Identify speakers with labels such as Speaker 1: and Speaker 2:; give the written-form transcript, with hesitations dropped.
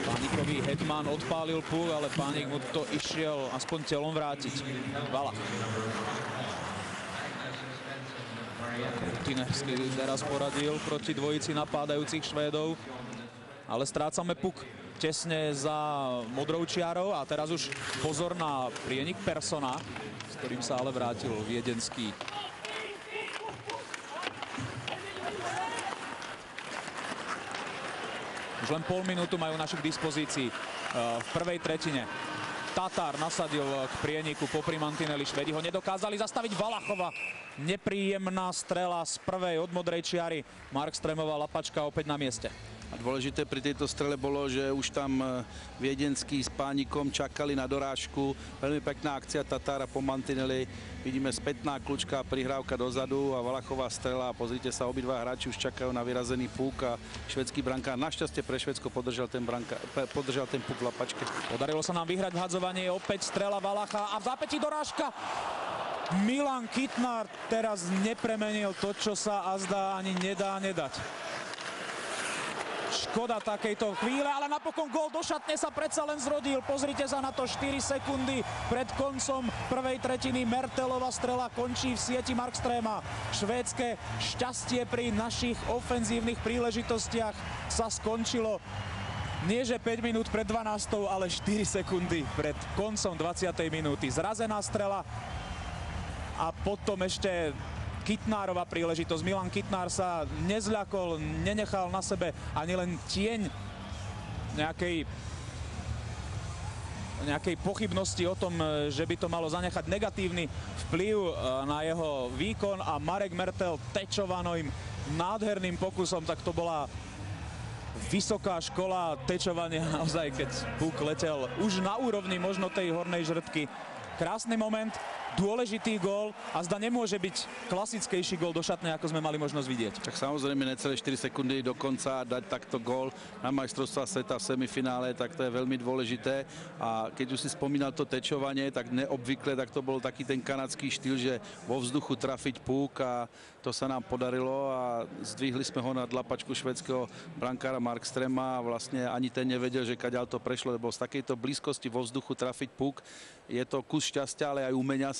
Speaker 1: Pánikový hetman odpálil púk, ale Pánik mu to išiel aspoň telom vrátiť. Valach. Rutinersky teraz poradil proti dvojici napádajúcich Švédov, ale strácame puk tesne za modrou čiarou a teraz už pozor na prienik Persona, s ktorým sa ale vrátil viedenský. Už len pol minútu majú naši k dispozícii v prvej tretine. Tatár nasadil k prieniku popri mantineli, Švédi ho nedokázali zastaviť. Valachova nepríjemná strela z prvej od modrej čiary. Markströmová lapačka opäť na mieste.
Speaker 2: A dôležité pri tejto strele bolo, že už tam Viedenský s Pánikom čakali na dorážku. Veľmi pekná akcia Tatára po mantineli. Vidíme spätná kľúčka, prihrávka dozadu a Valachová strela. Pozrite sa, obidva hráči už čakajú na vyrazený púk a švédsky brankár našťastie pre Švédsko podržal ten púk v lapačke.
Speaker 1: Podarilo sa nám vyhrať vhadzovanie, opäť strela Valacha a v zápätí dorážka. Milan Kytnar teraz nepremenil to, čo sa azda ani nedá nedať. Škoda takejto chvíle, ale napokon gól do šatne sa predsa len zrodil. Pozrite sa na to, 4 sekundy pred koncom prvej tretiny Mertelová strela končí v sieti Markströma. Švédske šťastie pri našich ofenzívnych príležitostiach sa skončilo nie že 5 minút pred 12, ale 4 sekundy pred koncom 20. minúty. Zrazená strela a potom ešte Kytnárova príležitosť. Milan Kytnár sa nezľakol, nenechal na sebe ani len tieň nejakej pochybnosti o tom, že by to malo zanechať negatívny vplyv na jeho výkon a Marek Mertel tečovaným nádherným pokusom, tak to bola vysoká škola tečovania naozaj, keď puk letel už na úrovni možno tej hornej žrtky. Krásny moment, dôležitý gól a zda nemôže byť klasickejší gól do šatne, ako sme mali možnosť vidieť.
Speaker 2: Tak samozrejme necelé 4 sekundy do konca dať takto gól na majstrovstvá sveta v semifinále, tak to je veľmi dôležité. A keď už si spomínal to tečovanie, tak neobvykle, tak to bol taký ten kanadský štýl, že vo vzduchu trafiť púk a to sa nám podarilo a zdvihli sme ho nad lapačku švédskeho brankára Markströma a vlastne ani ten nevedel, že kaďal to prešlo, lebo z takejto blízkosti vo vzduchu trafiť púk je to kus šťastia, ale aj umenia.